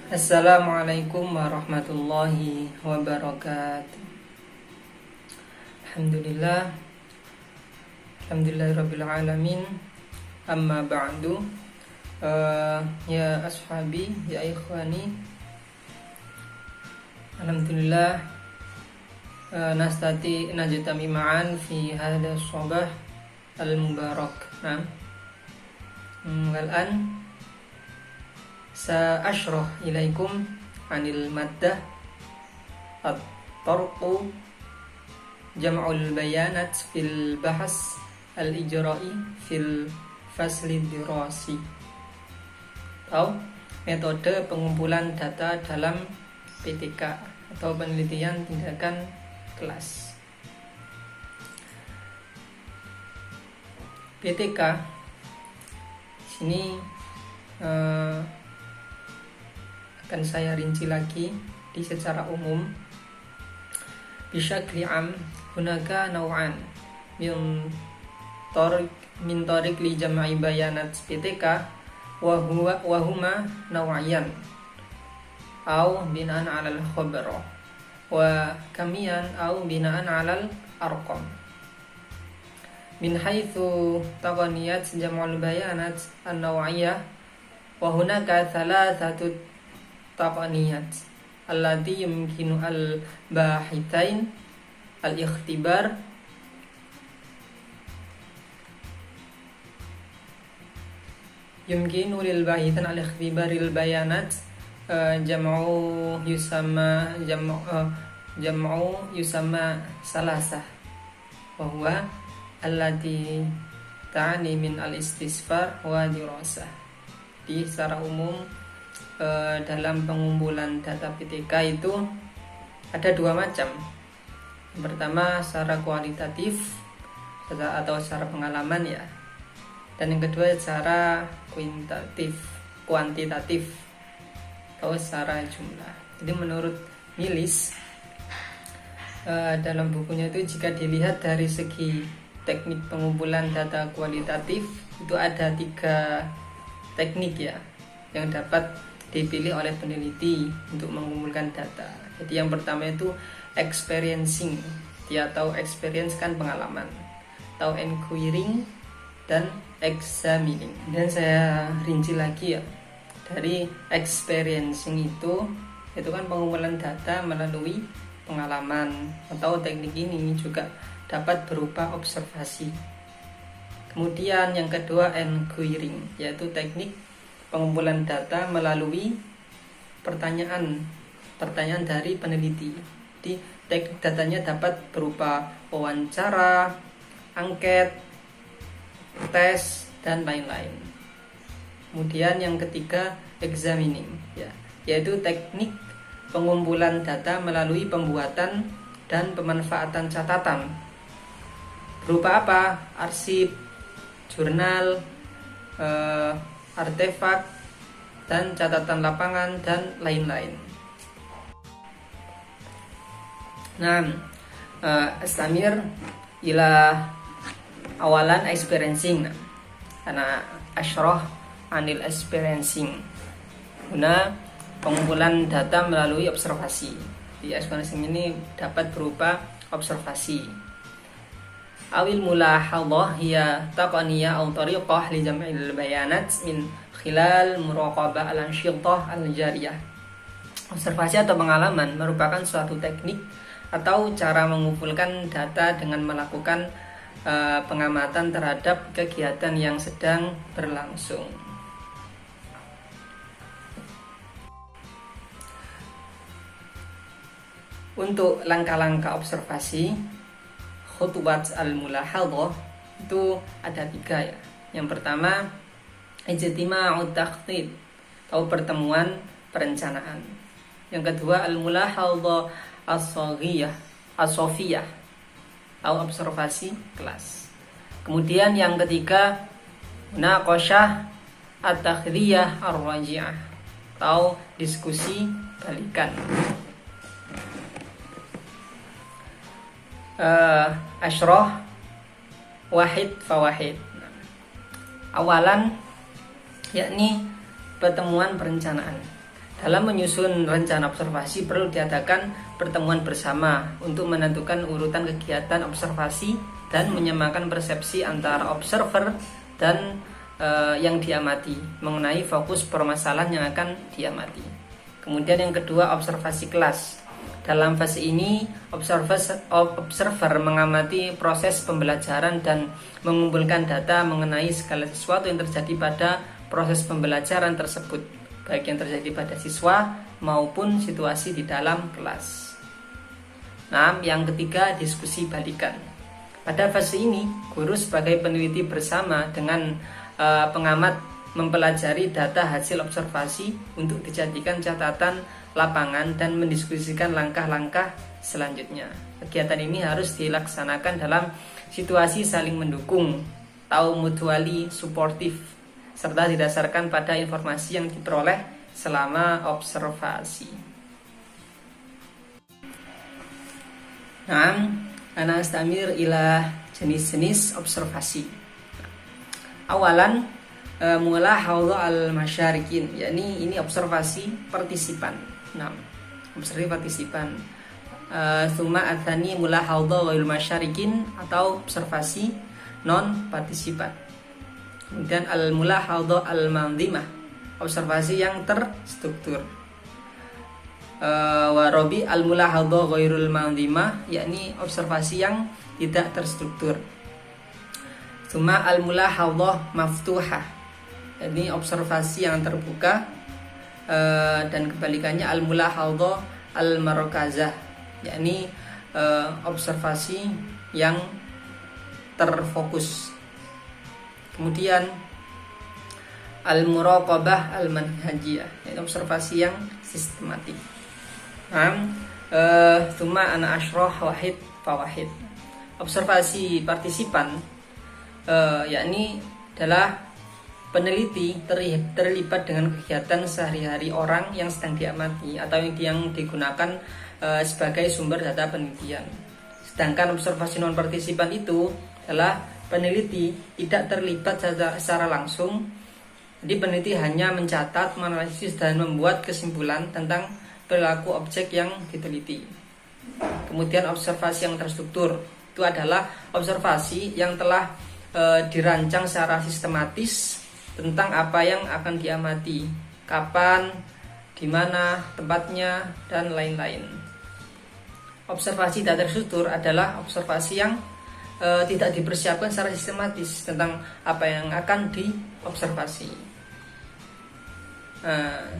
Assalamualaikum warahmatullahi wabarakatuh. Alhamdulillah, alhamdulillahirabbil alamin. Amma ba'du. Ya ashabi, ya ikhwani. Alhamdulillah, najtami ma'an fi hadha sabah al-mubarak. Nah, والآن سأشرح إليكم عن المادة الطرق جمع البيانات في البحث الإجرائي في الفصل الدراسي atau metode pengumpulan data dalam PTK atau penelitian tindakan kelas. PTK sini akan saya rinci lagi di secara umum. Bisyakli am hunaka naw'an min tariq li jam'i bayanat PTK wa huma naw'yan au binaan 'ala al-khabar wa kamiyan au binaan 'ala al-arqam. Min haitsu taqaniyat jam'ul bayanat an-naw'iyyah wa hunaka thalathatu taqaniyat allati yumkinu al-bahithain al-ikhtibar yumkinu lil bahithan al-ikhtibaril bayanat jam'u yusamma salasah wa huwa allati ta'ani min al-istisfar wa dirasah. Di secara umum dalam pengumpulan data PTK itu ada dua macam. Yang pertama secara kualitatif atau secara pengalaman ya. Dan yang kedua secara kuantitatif atau secara jumlah. Jadi menurut Milis dalam bukunya itu jika dilihat dari segi teknik pengumpulan data kualitatif itu ada 3 teknik ya yang dapat dipilih oleh peneliti untuk mengumpulkan data. Jadi yang pertama itu experiencing, dia tahu experience kan pengalaman, tahu inquiring dan examining. Dan saya rinci lagi ya, dari experiencing itu kan pengumpulan data melalui pengalaman, atau teknik ini juga dapat berupa observasi. Kemudian yang kedua inquiring, yaitu teknik pengumpulan data melalui pertanyaan dari peneliti. Di teknik datanya dapat berupa wawancara, angket, tes dan lain-lain. Kemudian yang ketiga examining, yaitu teknik pengumpulan data melalui pembuatan dan pemanfaatan catatan. Berupa apa? Arsip, jurnal, artefak, dan catatan lapangan, dan lain-lain. Nah, astamir ila awalan experiencing. Karena asyrah anil experiencing. Guna pengumpulan data melalui observasi. Di experiencing ini dapat berupa observasi. Awil mulahadhah hiya taqniyah aw tariqah li jam'il bayanat min khilal muraqabah al-ansyitah al-jariyah. Observasi atau pengalaman merupakan suatu teknik atau cara mengumpulkan data dengan melakukan pengamatan terhadap kegiatan yang sedang berlangsung. Untuk langkah-langkah observasi khutubat al-mulahadhah itu ada 3 ya. Yang pertama ijtima'ut takhtit atau pertemuan perencanaan. Yang kedua al-mulahadhah as-saghiyah atau observasi kelas. Kemudian yang ketiga munaqashah at-takhdhiyah ar-raji'ah atau diskusi balikan. Asyrah wahid fawahid. Awalan yakni pertemuan perencanaan. Dalam menyusun rencana observasi perlu diadakan pertemuan bersama untuk menentukan urutan kegiatan observasi dan menyamakan persepsi antara observer dan yang diamati mengenai fokus permasalahan yang akan diamati. Kemudian yang kedua, observasi kelas. Dalam fase ini, observer mengamati proses pembelajaran dan mengumpulkan data mengenai segala sesuatu yang terjadi pada proses pembelajaran tersebut, baik yang terjadi pada siswa maupun situasi di dalam kelas. Nah, yang ketiga, diskusi balikan. Pada fase ini, guru sebagai peneliti bersama dengan pengamat mempelajari data hasil observasi untuk dijadikan catatan lapangan dan mendiskusikan langkah-langkah selanjutnya. Kegiatan ini harus dilaksanakan dalam situasi saling mendukung atau mutually supportive, serta didasarkan pada informasi yang diperoleh selama observasi. Nah, ana astamir ila jenis-jenis observasi. Awalan, mulahadhah al-masyarikin, yakni ini observasi partisipan. Nah, observasi partisipan. Tsumma atsani mulahadhah ghairil masyarikin atau observasi non partisipan. Kemudian al-mulahadhah al-manzimah, observasi yang terstruktur. Wa rabi al-mulahadhah ghairul manzimah, yakni observasi yang tidak terstruktur. Tsumma al-mulahadhah maftuhah, ini observasi yang terbuka, dan kebalikannya al-mulahadhah al-markazah, yakni observasi yang terfokus. Kemudian al-muraqabah al-manhajiyah, yakni observasi yang sistematik. Tsumma ana asyrah wahid fawahid. Observasi partisipan yakni adalah peneliti terlibat dengan kegiatan sehari-hari orang yang sedang diamati atau yang digunakan sebagai sumber data penelitian. Sedangkan observasi non partisipan itu adalah peneliti tidak terlibat secara langsung. Jadi peneliti hanya mencatat, menganalisis dan membuat kesimpulan tentang perilaku objek yang diteliti. Kemudian observasi yang terstruktur itu adalah observasi yang telah dirancang secara sistematis tentang apa yang akan diamati, kapan, di mana, tempatnya, dan lain-lain. Observasi tidak terstruktur adalah observasi yang tidak dipersiapkan secara sistematis tentang apa yang akan diobservasi.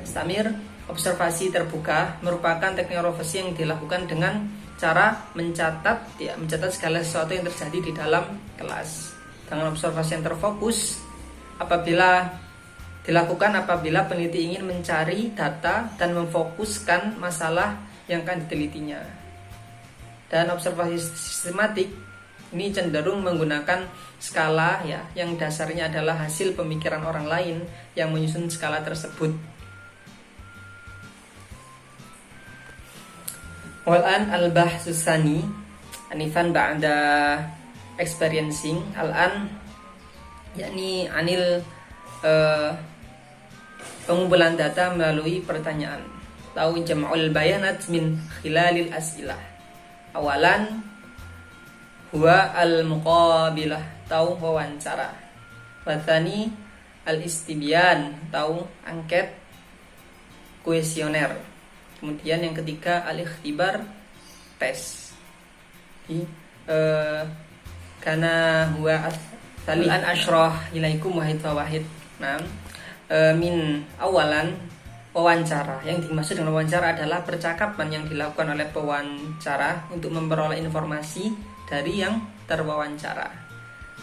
Stamir, observasi terbuka merupakan teknik observasi yang dilakukan dengan cara mencatat segala sesuatu yang terjadi di dalam kelas. Dengan observasi yang terfokus dilakukan apabila peneliti ingin mencari data dan memfokuskan masalah yang akan ditelitinya. Dan observasi sistematik ini cenderung menggunakan skala yang dasarnya adalah hasil pemikiran orang lain yang menyusun skala tersebut. Wal'an al-bahsus tsani anifan ba'da experiencing al-an, yakni anil pengumpulan data melalui pertanyaan, atau jam'ul bayanat min khilalil as'ilah. Awalan huwa al-muqabilah, atau wawancara. Wathani al-istibyan, atau angket kuesioner. Kemudian yang ketiga al-ikhtibar, tes. Karena huwa talian asyrah ilaikum wahid fawahid. Nah, min awalan, wawancara. Yang dimaksud dengan wawancara adalah percakapan yang dilakukan oleh pewawancara untuk memperoleh informasi dari yang terwawancara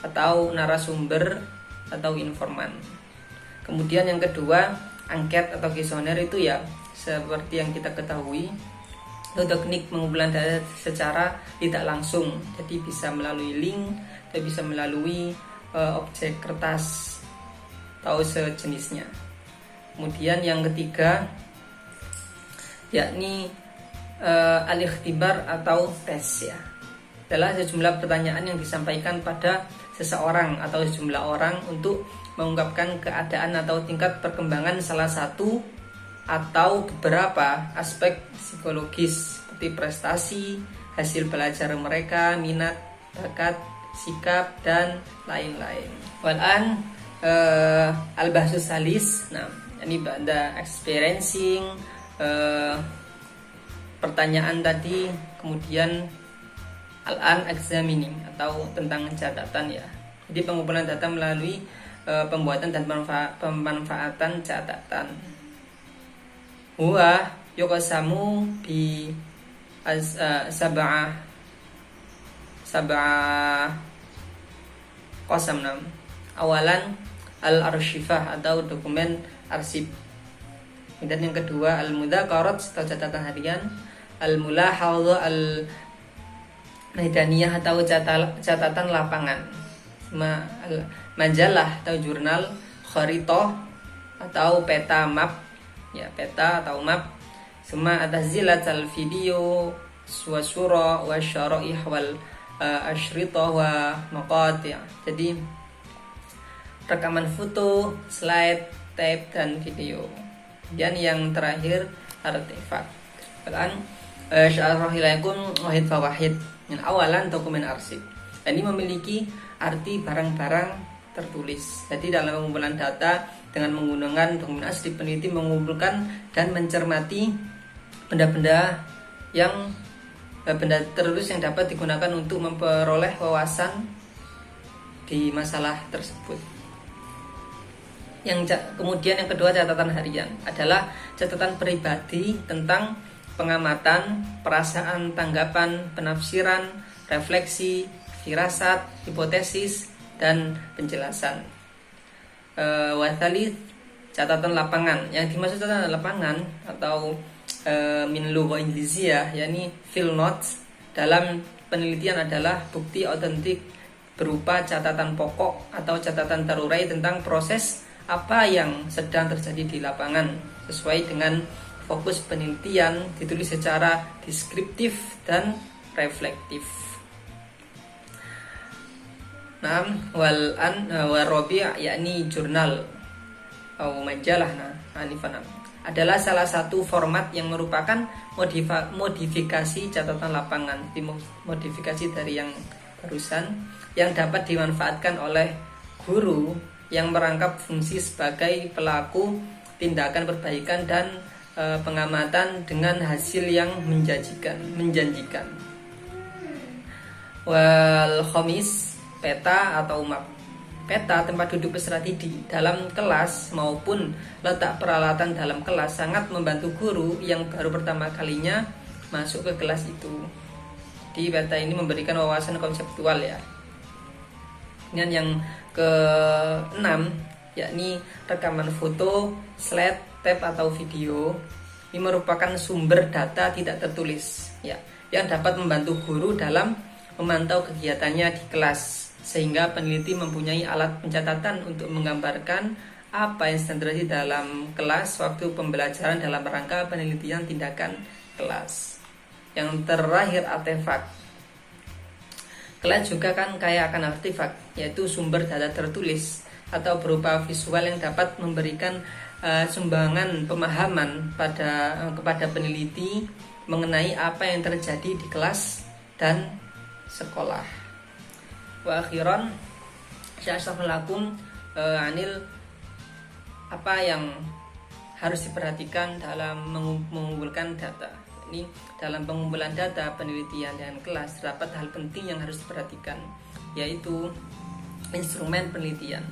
atau narasumber atau informan. Kemudian yang kedua, angket atau kuesioner itu seperti yang kita ketahui, itu teknik pengumpulan data secara tidak langsung. Jadi bisa melalui link, atau bisa melalui objek kertas atau sejenisnya. Kemudian yang ketiga, yakni al-ikhtibar atau tes, adalah sejumlah pertanyaan yang disampaikan pada seseorang atau sejumlah orang untuk mengungkapkan keadaan atau tingkat perkembangan salah satu atau beberapa aspek psikologis seperti prestasi, hasil belajar mereka, minat, bakat, sikap, dan lain-lain. Walan al-bahsus salis, nah ini ba'da experiencing pertanyaan tadi, kemudian al-an examining atau tentang catatan ya. Jadi pengumpulan data melalui pembuatan dan pemanfaatan catatan. Huwa yuqasamu bi sab'ah qasam. Awalan al-arsyifah atau dokumen arsip. Dan yang kedua al-mudzakarot atau catatan harian, al-mulahadhah al-maidaniyah atau catatan lapangan, majalah atau jurnal, kharitoh atau peta map, ya peta atau map, semua atazilat al-video, suasura wa syaraih wal asyritoh wa maqati'. Jadi rekaman foto, slide, tape, dan video. Dan yang terakhir artefak. Sekarang syarahilaikum wahid fawahid. Yang awalan dokumen arsip. Ini memiliki arti barang-barang tertulis. Jadi dalam pengumpulan data dengan menggunakan dokumen arsip, peneliti mengumpulkan dan mencermati benda-benda tertulis yang dapat digunakan untuk memperoleh wawasan di masalah tersebut. Kemudian yang kedua catatan harian adalah catatan pribadi tentang pengamatan, perasaan, tanggapan, penafsiran, refleksi, firasat, hipotesis, dan penjelasan. Wathali catatan lapangan. Yang dimaksud catatan lapangan atau min lugha Inggrisiyah, yakni field notes dalam penelitian adalah bukti otentik berupa catatan pokok atau catatan terurai tentang proses apa yang sedang terjadi di lapangan sesuai dengan fokus penelitian, ditulis secara deskriptif dan reflektif. Warabi' yakni jurnal atau majalah adalah salah satu format yang merupakan modifikasi catatan lapangan, modifikasi dari yang barusan, yang dapat dimanfaatkan oleh guru yang merangkap fungsi sebagai pelaku tindakan perbaikan dan pengamatan dengan hasil yang menjanjikan. Wal khamis, peta atau map. Peta tempat duduk peserta didik dalam kelas maupun letak peralatan dalam kelas sangat membantu guru yang baru pertama kalinya masuk ke kelas itu. Di peta ini memberikan wawasan konseptual ya. Dan yang ke-6 yakni rekaman foto, slide, tape atau video. Ini merupakan sumber data tidak tertulis ya, yang dapat membantu guru dalam memantau kegiatannya di kelas, sehingga peneliti mempunyai alat pencatatan untuk menggambarkan apa yang sedang terjadi dalam kelas waktu pembelajaran dalam rangka penelitian tindakan kelas. Yang terakhir artefak. Kelas juga kan kaya akan artefak, yaitu sumber data tertulis atau berupa visual yang dapat memberikan sumbangan pemahaman kepada peneliti mengenai apa yang terjadi di kelas dan sekolah. Wa akhiran sya'asafalakum anil apa yang harus diperhatikan dalam mengumpulkan data. Ini dalam pengumpulan data penelitian dan kelas terdapat hal penting yang harus diperhatikan, yaitu instrumen penelitian.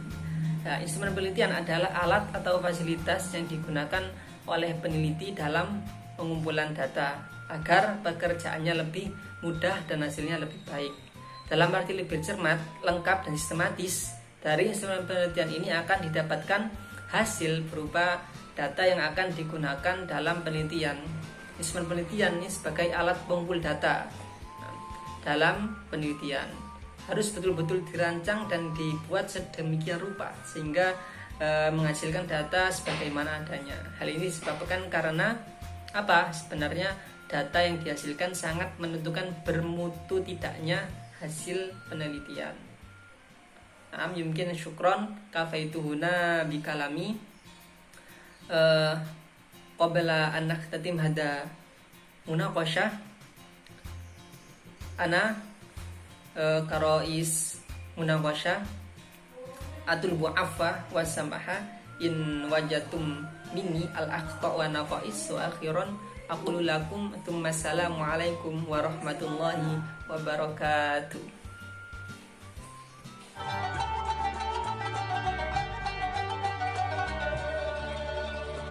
Nah, instrumen penelitian adalah alat atau fasilitas yang digunakan oleh peneliti dalam pengumpulan data agar pekerjaannya lebih mudah dan hasilnya lebih baik. Dalam arti lebih cermat, lengkap, dan sistematis, dari instrumen penelitian ini akan didapatkan hasil berupa data yang akan digunakan dalam penelitian. Instrumen penelitian ini sebagai alat pengumpul data dalam penelitian harus betul-betul dirancang dan dibuat sedemikian rupa sehingga menghasilkan data sebagaimana adanya. Hal ini disebabkan karena apa? Sebenarnya data yang dihasilkan sangat menentukan bermutu tidaknya hasil penelitian. Yumkin syukron kafaituhuna bikalami. qabla an nakhtatim hada munaqashah ana karois munaqashah atul bu'afa wa samaha in wajatum minni al akhta wa naqais wa akhiran aqulu lakum thumma assalamu alaikum warahmatullahi wabarakatuh.